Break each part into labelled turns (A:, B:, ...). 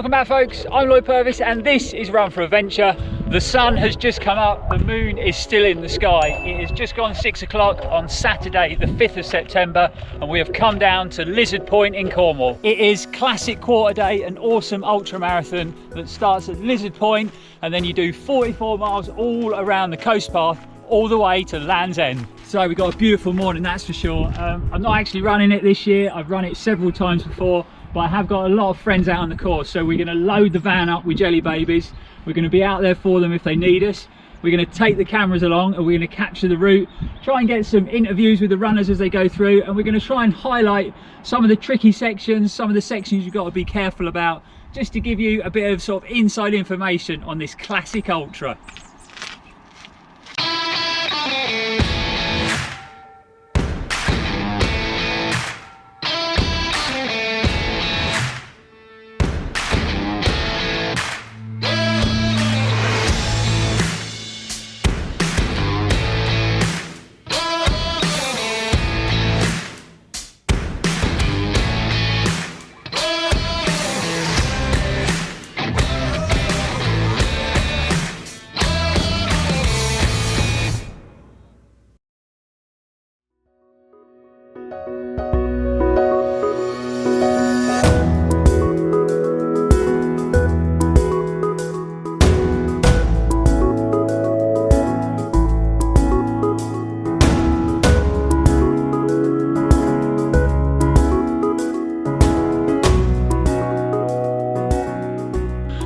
A: Welcome back folks, I'm Lloyd Purvis and this is Run4Adventure. The sun has just come up, the moon is still in the sky. It has just gone 6 o'clock on Saturday the 5th of September and we have come down to Lizard Point in Cornwall. It is classic quarter day, an awesome ultra marathon that starts at Lizard Point and then you do 44 miles all around the coast path all the way to Land's End. So we've got a beautiful morning, that's for sure. I'm not actually running it this year, I've run it several times before, but I have got a lot of friends out on the course, so we're going to load the van up with jelly babies. We're going to be out there for them if they need us. We're going to take the cameras along and we're going to capture the route, try and get some interviews with the runners as they go through, and we're going to try and highlight some of the tricky sections, some of the sections you've got to be careful about, just to give you a bit of sort of inside information on this classic ultra.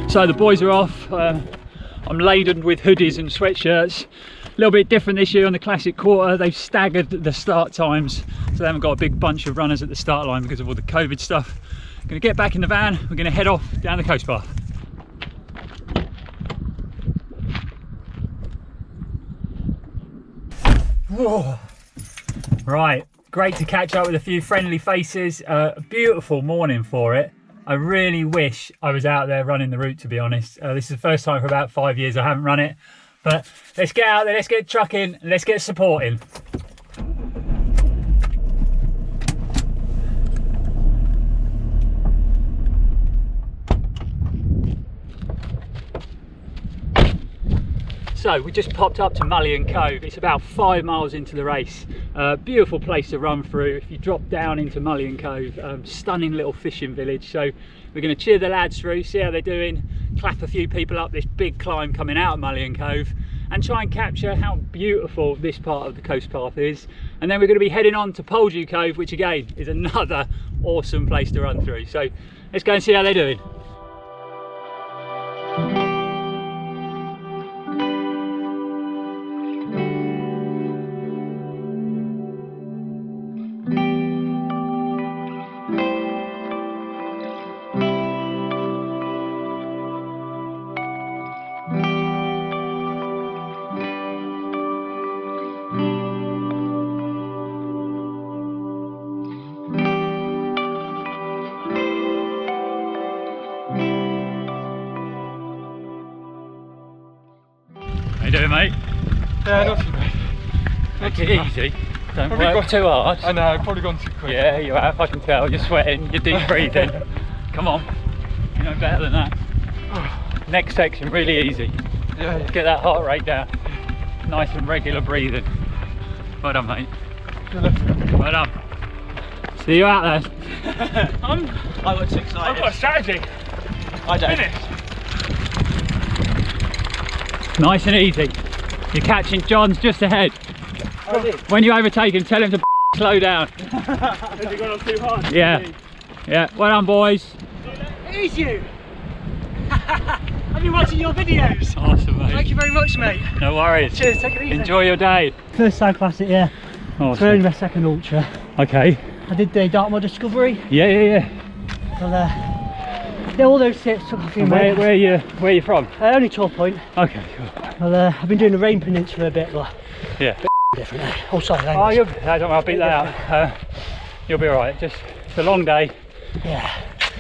A: So the boys are off. I'm laden with hoodies and sweatshirts. A little bit different this year on the classic quarter. They've staggered the start times, so they haven't got a big bunch of runners at the start line because of all the COVID stuff. Going to get back in the van. We're going to head off down the coast path. Whoa. Right, great to catch up with a few friendly faces. A beautiful morning for it. I really wish I was out there running the route, to be honest. This is the first time for about 5 years I haven't run it. But let's get out there, let's get trucking, and let's get supporting. So we just popped up to Mullion Cove. It's about 5 miles into the race. Beautiful place to run through. If you drop down into Mullion Cove, stunning little fishing village. So we're going to cheer the lads through, see how they're doing, clap a few people up this big climb coming out of Mullion Cove, and try and capture how beautiful this part of the coast path is. And then we're going to be heading on to Mullion Cove, which again is another awesome place to run through. So let's go and see how they're doing. How you doing, mate?
B: Yeah, not too bad.
A: Take it easy. Don't work too hard.
B: I know, I've probably gone too quick.
A: Yeah, you have, I can tell. You're sweating, you're deep breathing. Come on, you know better than that. Next section, really easy.
B: Yeah.
A: Get that heart rate down. Nice and regular breathing. Well done, mate. Well done. See you out there.
C: I got too excited.
B: I've got a strategy.
C: I don't.
B: Finished.
A: Nice and easy. You're catching John's just ahead. When you overtake him, tell him to slow down.
B: Has he gone on too hard?
A: Yeah. Yeah. Well done, boys.
C: It is you! I've been watching your videos.
A: Awesome, mate.
C: Thank you very much, mate.
A: No worries.
C: Cheers, take it easy.
A: Enjoy your day.
C: First time classic, yeah.
A: Awesome.
C: It's only my second ultra.
A: Okay.
C: I did the Dartmoor Discovery.
A: Yeah.
C: Well, yeah, all those tips took a few minutes.
A: Where are you from?
C: Only 12 Point.
A: Okay, cool.
C: Well, I've been doing the Rain Peninsula a bit, but
A: Yeah.
C: different. Oh, sorry.
A: Oh, I don't know, I'll beat that out. You'll be alright. Just, it's a long day.
C: Yeah.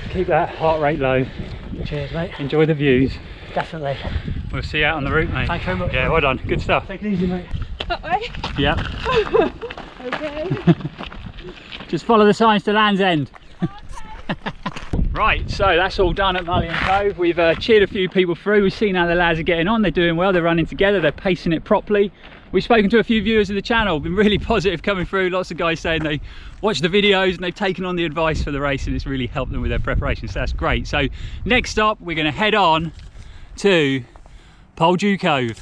A: Keep that heart rate low.
C: Cheers, mate.
A: Enjoy the views.
C: Definitely.
A: We'll see you out on the route, mate.
C: Thanks very much.
A: Yeah, well done. Good stuff.
C: Take it easy, mate.
D: That way?
A: Yep.
D: Okay.
A: Just follow the signs to Land's End. Right, so that's all done at Mullion Cove. We've cheered a few people through. We've seen how the lads are getting on. They're doing well, they're running together, they're pacing it properly. We've spoken to a few viewers of the channel, been really positive coming through. Lots of guys saying they watch the videos and they've taken on the advice for the race and it's really helped them with their preparation, so that's great. So next stop, we're going to head on to Mullion Cove.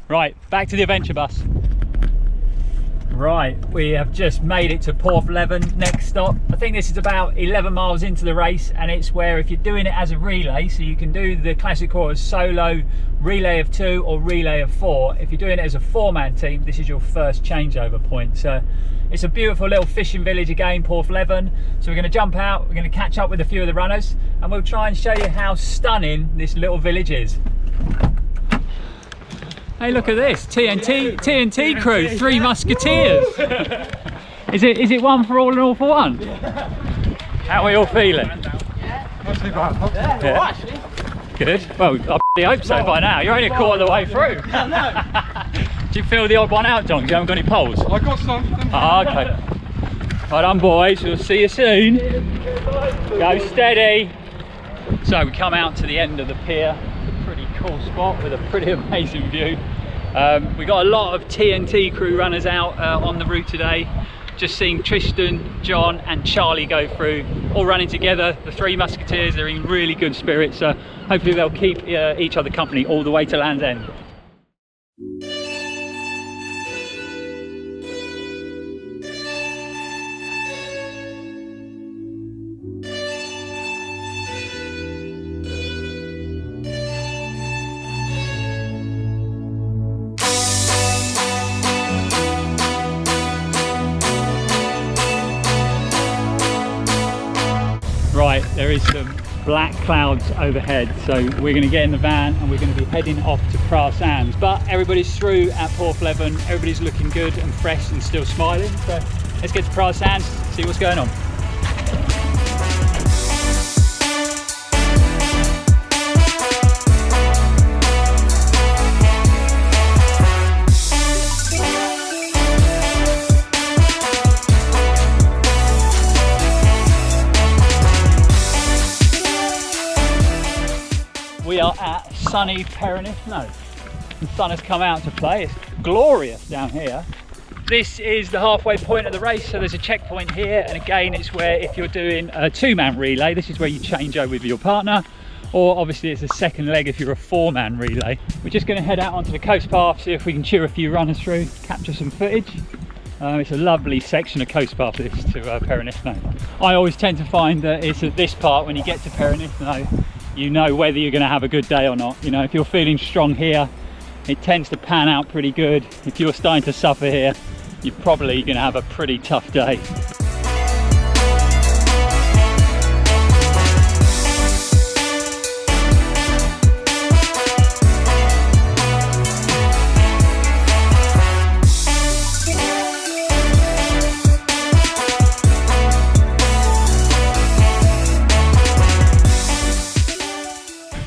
A: Right, back to the adventure bus. Right, we have just made it to Porthleven. Next stop, I think this is about 11 miles into the race, and it's where if you're doing it as a relay, so you can do the classic course solo, relay of 2 or relay of 4. If you're doing it as a 4-man team, this is your first changeover point. So it's a beautiful little fishing village again, Porthleven. So we're going to jump out, we're going to catch up with a few of the runners, and we'll try and show you how stunning this little village is. Hey, look at this, TNT crew, 3 musketeers. Is it one for all and all for one? How are we all feeling?
B: Not too bad.
A: Yeah. Good. Well, I hope so by now. You're only a quarter of the way through. Do you feel the odd one out, John? You haven't got any poles?
B: I got some.
A: Ah, okay. Right on, boys. We'll see you soon. Go steady. So we come out to the end of the pier. Pretty cool spot with a pretty amazing view. We got a lot of TNT crew runners out on the route today. Just seeing Tristan, John and Charlie go through, all running together, the 3 musketeers. They're in really good spirits, so hopefully they'll keep each other company all the way to Land's End. Right, there is some black clouds overhead, so we're going to get in the van and we're going to be heading off to Praa Sands. But everybody's through at Porthleven, everybody's looking good and fresh and still smiling, so let's get to Praa Sands, see what's going on. We are at sunny Perranith. No, the sun has come out to play. It's glorious down here. This is the halfway point of the race, so there's a checkpoint here, and again it's where if you're doing a 2-man relay, this is where you change over with your partner, or obviously it's a second leg if you're a 4-man relay. We're just going to head out onto the coast path, see if we can cheer a few runners through, capture some footage. It's a lovely section of coast path this to Perranith. No, I always tend to find that it's at this part when you get to Perranith, no, you know whether you're going to have a good day or not. You know, if you're feeling strong here, it tends to pan out pretty good. If you're starting to suffer here, you're probably going to have a pretty tough day.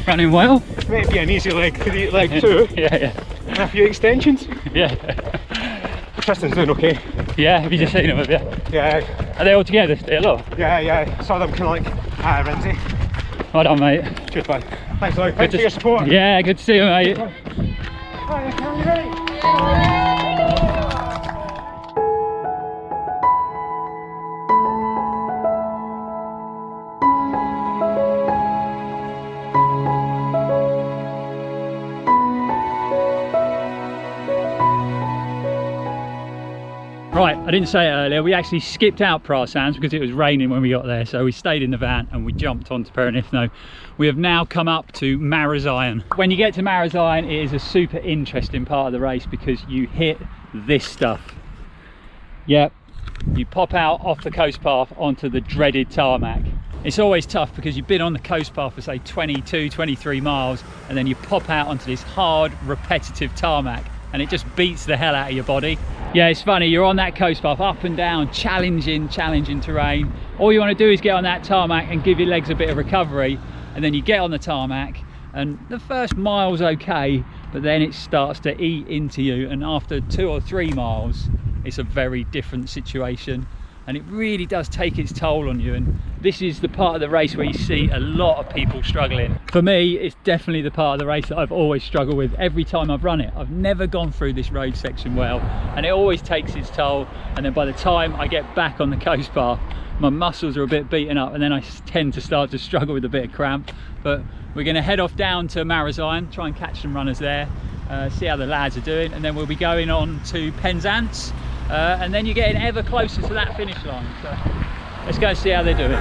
A: Running well?
B: Maybe an easy leg 2.
A: Yeah.
B: And a few extensions.
A: Yeah.
B: Tristan's doing okay.
A: Yeah, have you just seen them, have you?
B: Yeah.
A: Are they all together still, or?
B: Yeah. Saw them kind of like Lindsay.
A: Well done, mate.
B: Cheers, man. Thanks, Lloyd. Thanks for your support.
A: Yeah, good to see you, mate.
B: Hi, Cam, you ready?
A: Right, I didn't say it earlier, we actually skipped out Praa Sands because it was raining when we got there, so we stayed in the van and we jumped onto Perranith. We have now come up to Marazion. When you get to Marazion, it is a super interesting part of the race because you hit this stuff. Yep, you pop out off the coast path onto the dreaded tarmac. It's always tough because you've been on the coast path for say 22, 23 miles and then you pop out onto this hard, repetitive tarmac and it just beats the hell out of your body. Yeah, it's funny, you're on that coast path, up and down, challenging terrain. All you want to do is get on that tarmac and give your legs a bit of recovery, and then you get on the tarmac and the first mile's okay, but then it starts to eat into you, and after 2 or 3 miles it's a very different situation. and it really does take its toll on you, and this is the part of the race where you see a lot of people struggling. For me, it's definitely the part of the race that I've always struggled with every time I've run it. I've never gone through this road section well, and it always takes its toll, and then by the time I get back on the coast path, my muscles are a bit beaten up, and then I tend to start to struggle with a bit of cramp. But we're going to head off down to Marazion, try and catch some runners there, see how the lads are doing, and then we'll be going on to Penzance, and then you're getting ever closer to that finish line. So let's go and see how they're doing.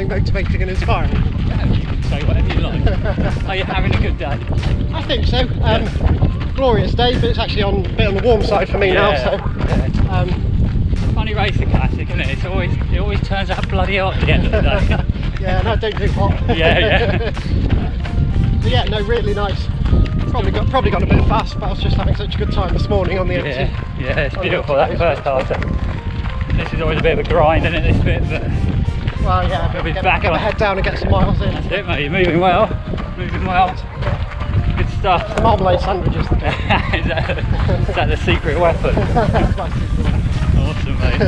B: Motivating and inspiring.
A: Yeah, you can say whatever you like. Are you having a good day?
B: I think so. Glorious day, but it's actually a bit on the warm side for me now. So,
A: funny race, the classic, isn't it? It always turns out bloody hot at the end of the day.
B: Yeah, and I don't do hot.
A: Yeah.
B: So yeah, no, really nice. Probably got a bit fast, but I was just having such a good time this morning on the empty.
A: Yeah, it's beautiful that first half. This is always a bit of a grind, isn't it? This bit, but.
B: Well, yeah, get the head down and get some miles in.
A: That's it, mate, you're moving well. Good stuff.
B: The marmalade sandwiches.
A: is that the secret weapon? Awesome, mate.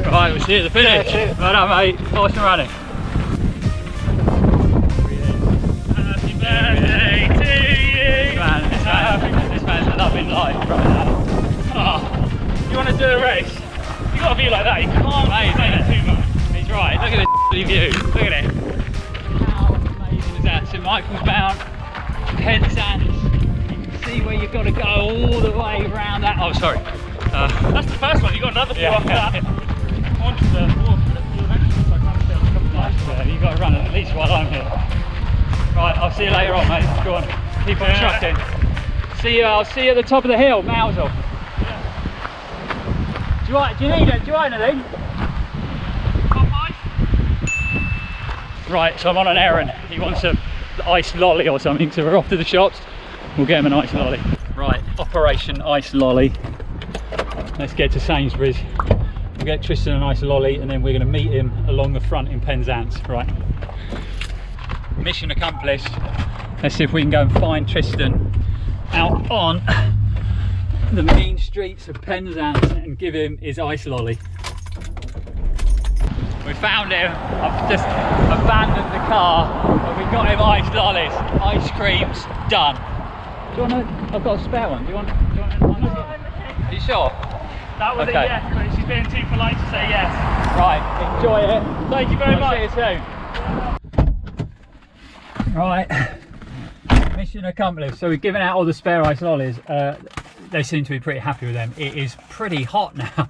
A: Right, we'll see you at the finish.
B: Yeah, cheers.
A: Well done, mate. Nice and running. Happy birthday to you. This man's loving life right now. Oh, you want to do a race? You got to be like that. You can't say it too much. He's right. Look at this view. Look at it. How amazing is that? St Michael's Mount, Penzance. You can see where you've got to go all the way around that. Oh, sorry.
C: That's the first one. You got another four after that. Onto the
A: Nice. You've got to run at least while I'm here. Right. I'll see you later on, mate. Go on. Keep on trucking. See you. I'll see you at the top of the hill, Mousehole. Do you need it? Do you want anything? Right, so I'm on an errand. He wants an iced lolly or something, so we're off to the shops. We'll get him an iced lolly. Right, Operation Iced Lolly. Let's get to Sainsbury's. We'll get Tristan an iced lolly, and then we're going to meet him along the front in Penzance. Right. Mission accomplished. Let's see if we can go and find Tristan out on the mean streets of Penzance and give him his iced lolly. We found him. I've just abandoned the car, but we've got him iced lollies. Ice creams done. Do you want to? I've got a spare one. Do you want one? Are you sure?
C: That was
A: okay.
C: a yes, but she's being too polite to say yes.
A: Right, enjoy it.
C: Thank you very much.
A: See you soon. Right, mission accomplished. So we've given out all the spare ice lollies. They seem to be pretty happy with them. It is pretty hot now.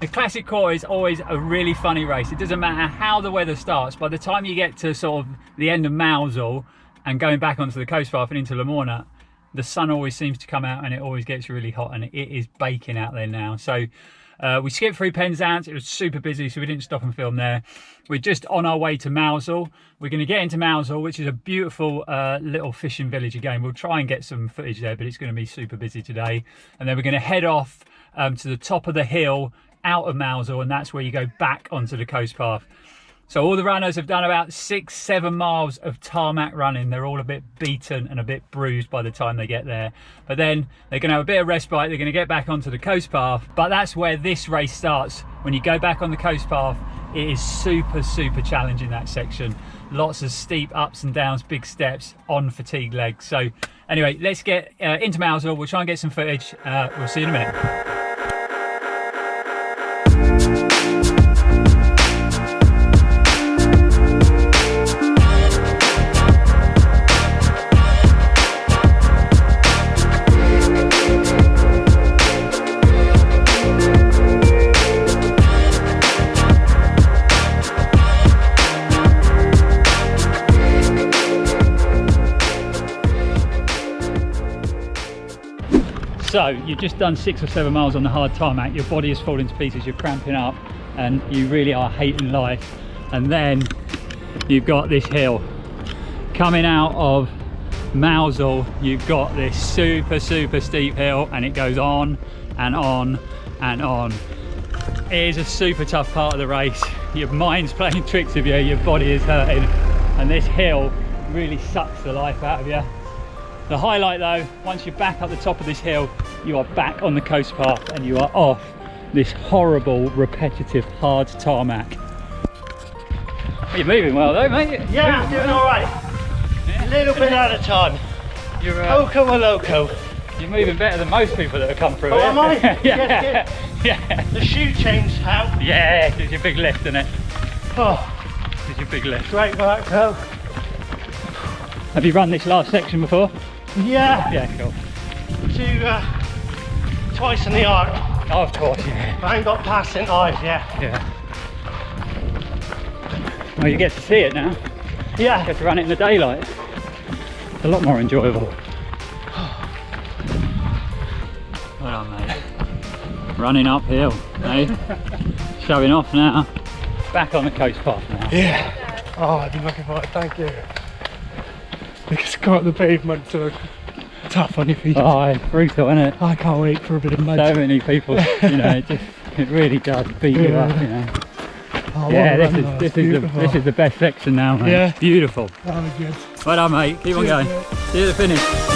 A: The Classic Quarter is always a really funny race. It doesn't matter how the weather starts. By the time you get to sort of the end of Mousehole and going back onto the coast path and into Lamorna, the sun always seems to come out and it always gets really hot, and it is baking out there now. So we skipped through Penzance. It was super busy, so we didn't stop and film there. We're just on our way to Mousehole. We're going to get into Mousehole, which is a beautiful little fishing village again. We'll try and get some footage there, but it's going to be super busy today. And then we're going to head off to the top of the hill out of Mousehole, and that's where you go back onto the coast path. So all the runners have done about 6-7 miles of tarmac running. They're all a bit beaten and a bit bruised by the time they get there. But then they're going to have a bit of respite. They're going to get back onto the coast path. But that's where this race starts. When you go back on the coast path, it is super, super challenging, that section. Lots of steep ups and downs, big steps on fatigue legs. So anyway, let's get into Mousehole. We'll try and get some footage. We'll see you in a minute. So you've just done 6 or 7 miles on the hard tarmac. Your body is falling to pieces, you're cramping up, and you really are hating life. and then you've got this hill. Coming out of Mousehole, you've got this super steep hill, and it goes on and on and on. It is a super tough part of the race. Your mind's playing tricks with you, your body is hurting, and this hill really sucks the life out of you. The highlight though, once you're back up the top of this hill, you are back on the coast path and you are off this horrible, repetitive, hard tarmac. You're moving well though, mate.
C: Yeah, I'm doing all right.
A: Yeah.
C: A little bit at a time.
A: You're
C: Poco a loco.
A: You're moving better than most people that have come through
C: Oh,
A: it.
C: am I?
A: Yeah. Yeah.
C: The shoe change how?
A: Yeah, it's your big lift, isn't it?
C: Oh,
A: It's your big lift.
C: great work, though.
A: Have you run this last section before?
C: Yeah.
A: Yeah, cool.
C: Twice in the arc.
A: Oh, of course, yeah.
C: I ain't got past St Ives, yeah.
A: Yeah. Well, you get to see it now. You
C: Yeah.
A: get to run it in the daylight. It's a lot more enjoyable. Well done, mate. Running uphill, eh? Showing off now. Back on the coast path now.
B: Yeah. Oh, I've been looking for it, thank you. It's got the pavement so tough on your feet.
A: Oh, it's brutal, isn't it?
B: I can't wait for a bit of mud.
A: So many people, you know, it really does beat you up, you know.
B: Oh,
A: Yeah,
B: what a run, though.
A: this
B: Beautiful.
A: is the best section now, mate.
B: Yeah.
A: Beautiful.
B: That was good.
A: Well done, mate. Keep on going.
B: Cheers, mate.
A: See you at the finish.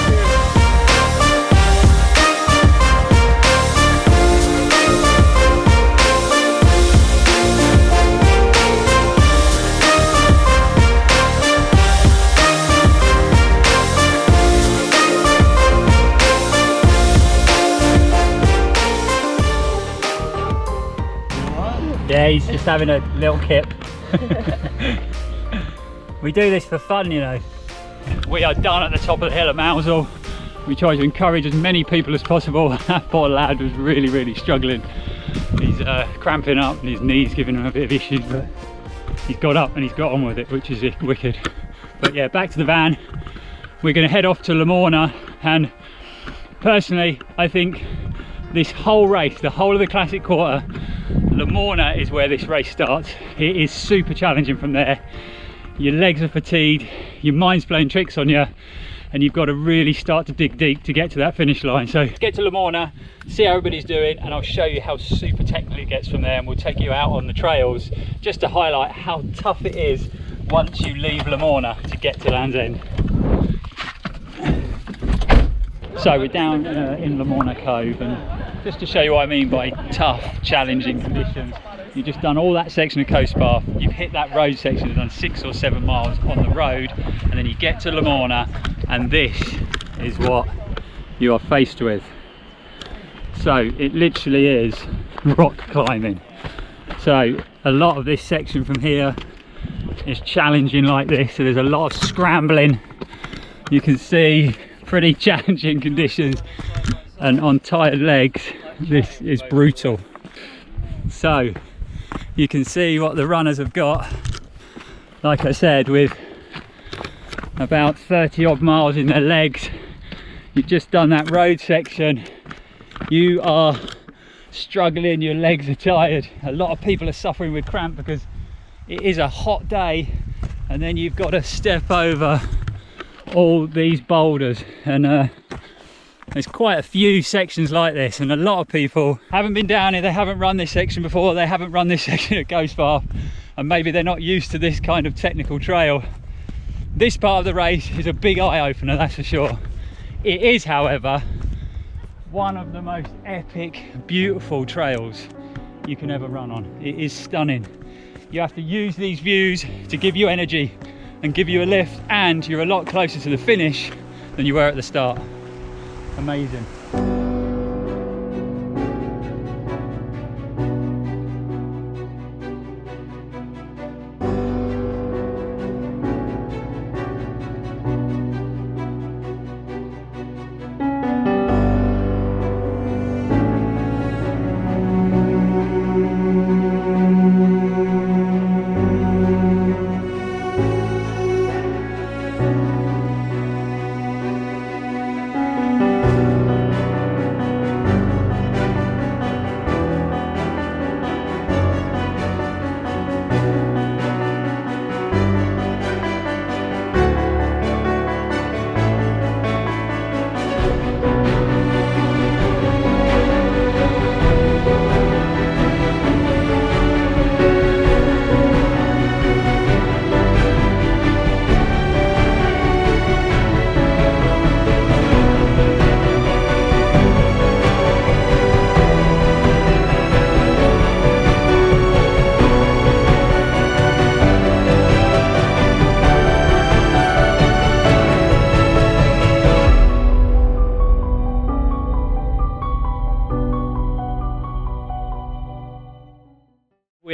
A: Yeah, he's just having a little kip. We do this for fun, you know. We are done at the top of the hill at Mousehole. We try to encourage as many people as possible. That poor lad was really struggling. He's cramping up and his knee's giving him a bit of issues, but he's got up and he's got on with it, which is wicked. But yeah, back to the van. We're going to head off to Lamorna, and personally I think this whole race, the whole of the Classic Quarter, Lamorna is where this race starts. It is super challenging from there. Your legs are fatigued, your mind's playing tricks on you, and you've got to really start to dig deep to get to that finish line. So let's get to Lamorna, see how everybody's doing, and I'll show you how super technical it gets from there, and we'll take you out on the trails just to highlight how tough it is once you leave Lamorna to get to Land's End. So we're down in Mullion Cove, and just to show you what I mean by tough, challenging conditions, you've just done all that section of coast path, you've hit that road section, you've done 6 or 7 miles on the road, and then you get to Lamorna, and this is what you are faced with. So it literally is rock climbing. So a lot of this section from here is challenging like this, so there's a lot of scrambling. You can see pretty challenging conditions, and on tired legs this is brutal. So you can see what the runners have got, like I said, with about 30 odd miles in their legs. You've just done that road section, you are struggling, your legs are tired. A lot of people are suffering with cramp because it is a hot day, and then you've got to step over all these boulders, and there's quite a few sections like this, and a lot of people haven't been down here, they haven't run this section before, they haven't run this section at Ghost Path, and maybe they're not used to this kind of technical trail. This part of the race is a big eye-opener, that's for sure. It is, however, one of the most epic, beautiful trails you can ever run on. It is stunning. You have to use these views to give you energy and give you a lift, and you're a lot closer to the finish than you were at the start. Amazing.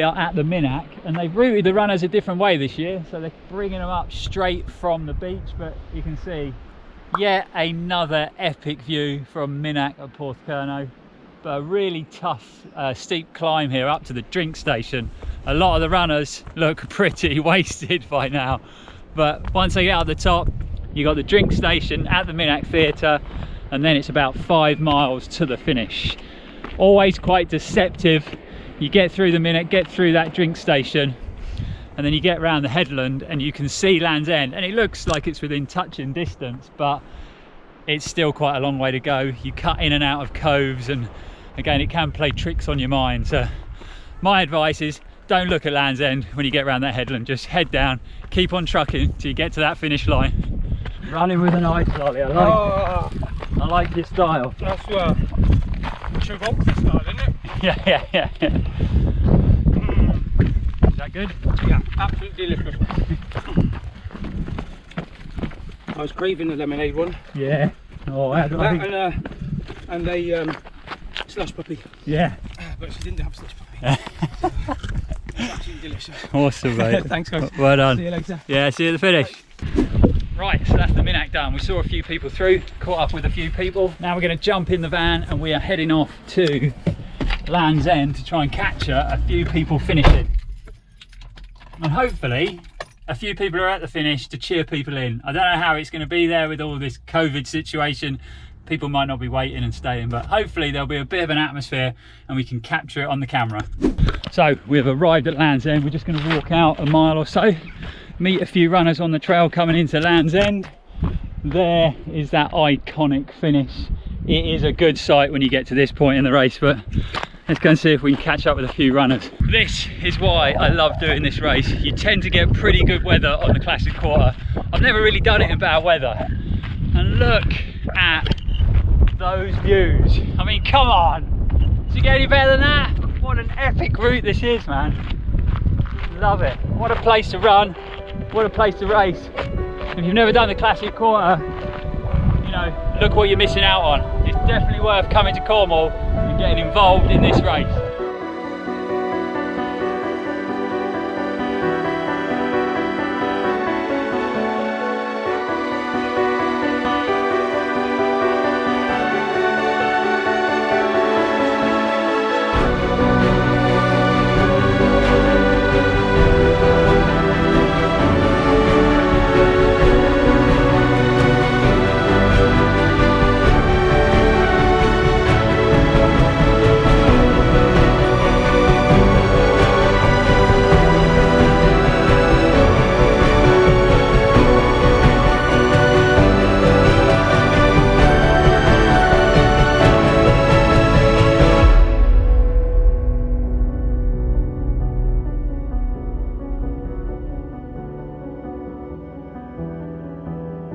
A: We are at the Minack, and they've routed the runners a different way this year, so they're bringing them up straight from the beach. But you can see yet another epic view from Minack at Porthleven. But a really tough steep climb here up to the drink station. A lot of the runners look pretty wasted by now, but once they get up the top, you got the drink station at the Minack Theatre, and then it's about 5 miles to the finish. Always quite deceptive. You get through the Minack, get through that drink station, and then you get around the headland and you can see Land's End, and it looks like it's within touching distance, but it's still quite a long way to go. You cut in and out of coves, and again, it can play tricks on your mind. So my advice is don't look at Land's End when you get around that headland. Just head down, keep on trucking till you get to that finish line. Running with an ice lolly, I like your style.
D: That's Travolta style, isn't it?
A: Yeah. Is that good?
D: Yeah, absolutely delicious. I was craving the lemonade one.
A: Yeah. Oh, how do I think?
D: And a slush puppy.
A: Yeah.
D: But she didn't have slush puppy. It's absolutely delicious.
A: Awesome, mate.
D: Thanks, guys.
A: Well done.
D: See you later.
A: Yeah, see you at the finish. Right, so that's the Minack done. We saw a few people through, caught up with a few people. Now we're going to jump in the van and we are heading off to Land's End to try and capture a few people finishing. And hopefully a few people are at the finish to cheer people in. I don't know how it's going to be there with all this COVID situation. People might not be waiting and staying, but hopefully there'll be a bit of an atmosphere and we can capture it on the camera. So we've arrived at Land's End. We're just going to walk out a mile or so, meet a few runners on the trail coming into Land's End. There is that iconic finish. It is a good sight when you get to this point in the race, but let's go and see if we can catch up with a few runners. This is why I love doing this race. You tend to get pretty good weather on the Classic Quarter. I've never really done it in bad weather. And look at those views. I mean, come on. Does it get any better than that? What an epic route this is, man. Love it. What a place to run. What a place to race. If you've never done the Classic Quarter, you know, look what you're missing out on. It's definitely worth coming to Cornwall and getting involved in this race.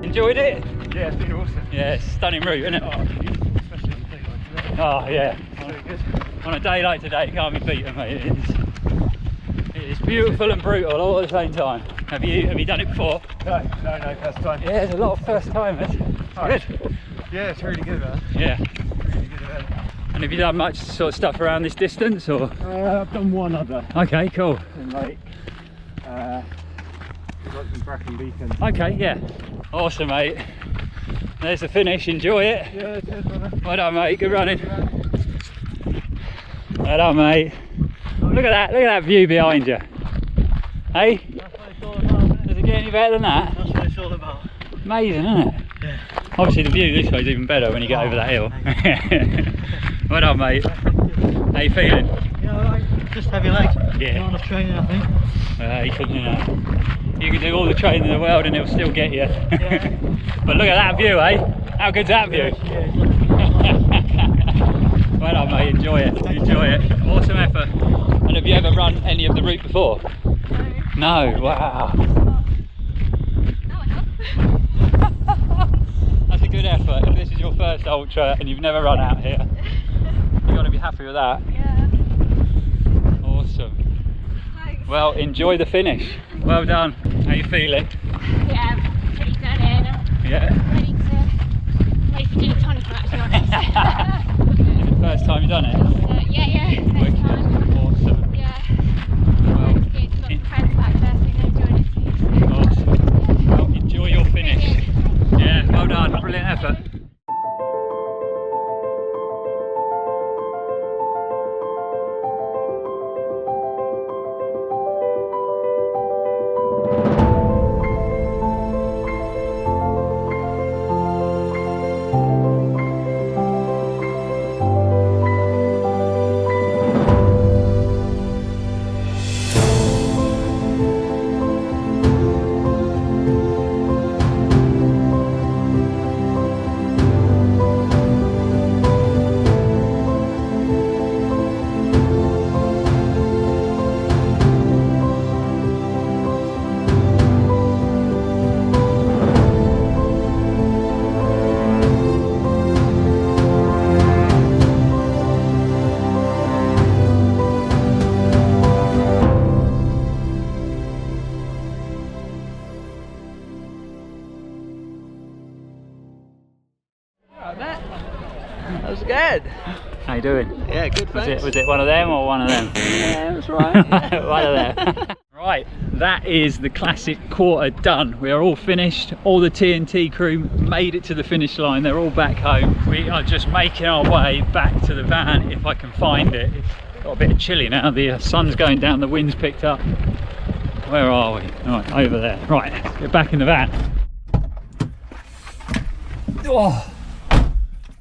A: Enjoyed it?
B: Yeah, it's been awesome.
A: Yeah, it's a stunning route, isn't it?
B: Especially on the day like today.
A: Oh yeah.
B: So good.
A: On a day like today, it can't be beaten, mate. It is beautiful and brutal all at the same time. Have you done it before?
B: No, first time.
A: Yeah, there's a lot of first timers. Good.
B: Yeah, it's really good, man.
A: Yeah.
B: Really good event.
A: And have you done much sort of stuff around this distance, or?
B: I've done one other.
A: Okay, cool.
B: In like some Bracken Beacon.
A: Okay, yeah. Awesome, mate. There's the finish. Enjoy it.
B: Yeah, cheers, brother.
A: Well done, mate. Good running. Well done, mate. Look at that view behind you. Hey?
B: That's what it's all about.
A: Does it get any better than that?
B: That's what it's all about.
A: Amazing, isn't it?
B: Yeah.
A: Obviously the view this way is even better when you get over that hill. Well done, mate. How you feeling?
B: Yeah, alright. Just heavy legs.
A: Yeah.
B: Not enough training, I think.
A: You can do all the training in the world and it'll still get you.
B: Yeah.
A: But look at that view, eh? How good's that view?
B: Yeah.
A: Well done, mate. Enjoy it. Enjoy it. Awesome effort. And have you ever run any of the route before? No. No. Wow. That's a good effort. If this is your first ultra and you've never run out here, you've got to be happy with that.
E: Yeah.
A: Awesome.
E: Thanks.
A: Well, enjoy the finish. Well done. How you feeling?
E: Yeah, I'm pretty done in.
A: Yeah.
E: Ready for gin and tonic, to be honest.
A: Is it the first time you've done it?
E: Yeah, first time.
A: Awesome.
E: Yeah.
A: How you doing?
D: Yeah, good, thanks.
A: Was it one of them or one of them?
D: Yeah, that's right.
A: One of them. Right, that is the classic quarter done. We are all finished. All the TNT crew made it to the finish line. They're all back home. We are just making our way back to the van if I can find it. It's got a bit of chilly now. The sun's going down, the wind's picked up. Where are we? Right, over there. Right, let's get back in the van.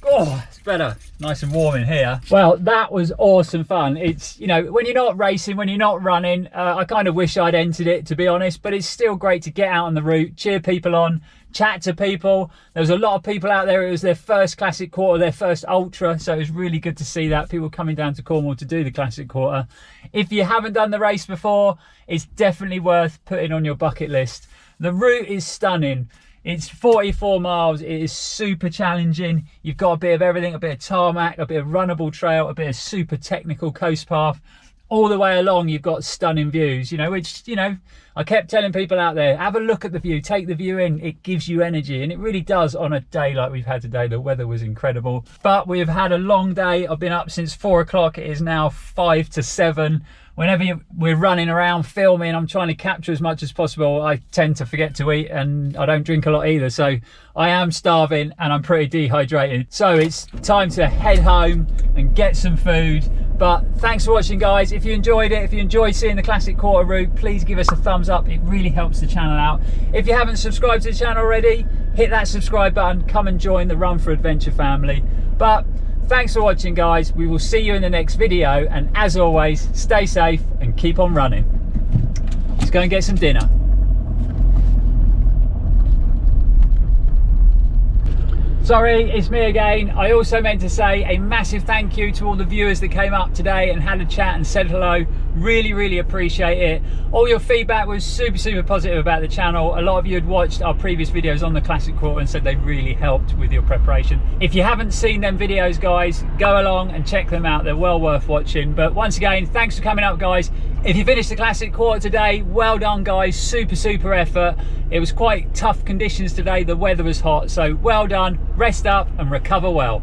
A: Oh, it's better. Nice and warm in here. Well, that was awesome fun. It's, you know, when you're not racing, when you're not running, I kind of wish I'd entered it, to be honest, but it's still great to get out on the route, cheer people on, chat to people. There was a lot of people out there. It was their first classic quarter, their first ultra, so it was really good to see that. People coming down to Cornwall to do the classic quarter. If you haven't done the race before, it's definitely worth putting on your bucket list. The route is stunning. It's 44 miles, it is super challenging. You've got a bit of everything, a bit of tarmac, a bit of runnable trail, a bit of super technical coast path. All the way along, you've got stunning views, you know, which, you know, I kept telling people out there, have a look at the view, take the view in, it gives you energy, and it really does on a day like we've had today. The weather was incredible, but we've had a long day. I've been up since 4 o'clock, it is now 5 to 7. Whenever we're running around filming, I'm trying to capture as much as possible. I tend to forget to eat, and I don't drink a lot either, so I am starving and I'm pretty dehydrated. So it's time to head home and get some food. But thanks for watching, guys. If you enjoyed it, if you enjoyed seeing the classic quarter route, please give us a thumbs up. It really helps the channel out. If you haven't subscribed to the channel already, hit that subscribe button, come and join the Run4Adventure family. But thanks for watching, guys. We will see you in the next video, and as always, stay safe and keep on running. Let's go and get some dinner. Sorry, it's me again. I also meant to say a massive thank you to all the viewers that came up today and had a chat and said hello. Really appreciate it. All your feedback was super positive about the channel. A lot of you had watched our previous videos on the classic quarter and said they really helped with your preparation. If you haven't seen them videos, guys, go along and check them out. They're well worth watching. But once again, thanks for coming up, guys. If you finished the classic quarter today, well done, guys. Super effort. It was quite tough conditions today. The weather was hot, so well done. Rest up and recover well.